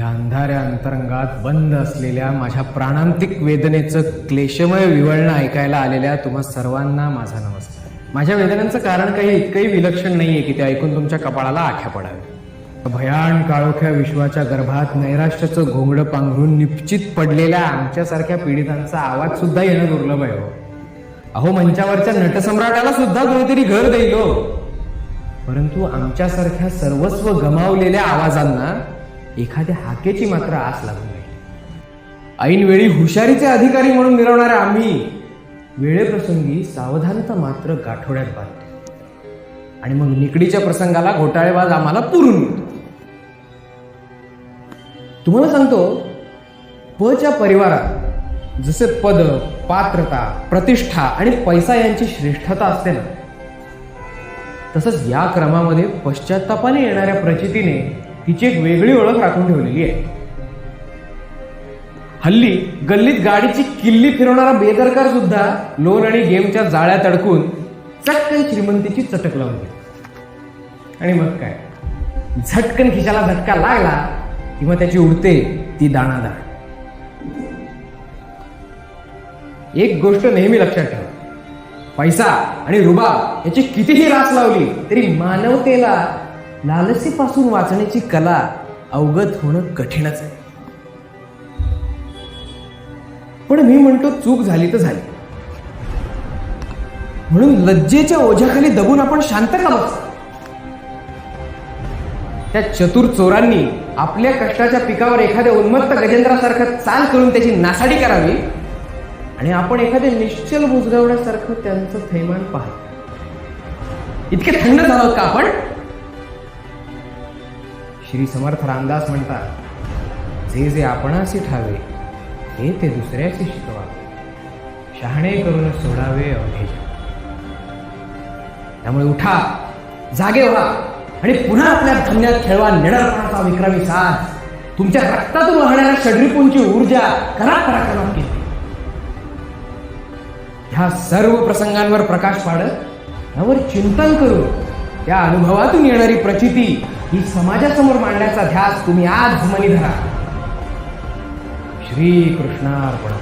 या अंधाऱ्या अंतरंगात बंद असलेल्या माझ्या प्राणांतिक वेदनेचं क्लेशमय विवळणं ऐकायला आलेल्या तुम्हा सर्वांना माझा नमस्कार. माझ्या वेदनांचं कारण काही इतकंही विलक्षण नाहीये की ते ऐकून तुमच्या कपाळाला आठ्या पडावे. भयान काळोख्या विश्वाच्या गर्भात नैराश्याचं घोंगडं पांघरून निश्चित पडलेल्या आमच्यासारख्या पीडितांचा आवाज सुद्धा येणं दुर्लभ आहे. अहो, मंचावरच्या नटसम्राटाला सुद्धा कोणीतरी घर देईल हो. परंतु आमच्यासारख्या सर्वस्व गमावलेल्या आवाजांना एखाद्या हाकेची मात्र आस लागून राहिली. ऐनवेळी हुशारीचे अधिकारी म्हणून मिरवणाऱ्या आम्ही वेळेप्रसंगी सावधानता मात्र गाठोड्यात बांधतो आणि मग निकडीच्या प्रसंगाला घोटाळेबाज आम्हाला पुरून मिळतो. तुम्हाला सांगतो, पच्या परिवारात जसे पद, पात्रता, प्रतिष्ठा आणि पैसा यांची श्रेष्ठता असते ना, तसंच या क्रमामध्ये पश्चात्तापाने येणाऱ्या प्रचितीने तिची एक वेगळी ओळख राखून ठेवलेली आहे. हल्ली गल्लीत गाडीची किल्ली फिरवणारा बेदरकार सुद्धा लोन आणि गेमच्या जाळ्यात अडकून चटकन श्रीमंतीची चटक लावून घेतो. आणि मग काय, झटकन खिशाला झटका लागला किंवा त्याची उडते ती दाणादाण. एक गोष्ट नेहमी लक्षात ठेवा, पैसा आणि रुबाब याची कितीही रास लावली तरी मानवतेला लालसेपासून वाचण्याची कला अवगत होणं कठीणच आहे. पण मी म्हणतो, चूक झाली तर झाली, म्हणून लज्जेच्या ओझ्याखाली दबून आपण शांत का बसतो? त्या चतुर चोरांनी आपल्या कष्टाच्या पिकावर एखाद्या उन्मत्त गजेंद्रासारखं चाल करून त्याची नासाडी करावी आणि आपण एखाद्या निश्चल बुजगावण्यासारखं त्यांचं थैमान पाहतो. इतके थंड झालो का आपण? श्री समर्थ रामदास म्हणतात, जे जे आपणासी ठावे हे ते दुसऱ्याशी शिकवावे, शहाणे करून सोडावे अवघे. त्यामुळे उठा, जागे व्हा आणि पुन्हा आपल्या धन्यात खेळवा निडरपणाचा विक्रमी साज. तुमच्या रक्तातून वाहणाऱ्या षड्रिपूंची ऊर्जा करा पराक्रमात केली. ह्या सर्व प्रसंगांवर प्रकाश पाडत यावर चिंतन करून त्या अनुभवातून येणारी प्रचिती ही समाजासमोर मांडण्याचा ध्यास तुम्ही आज मनी धरा. श्री कृष्णार्पण.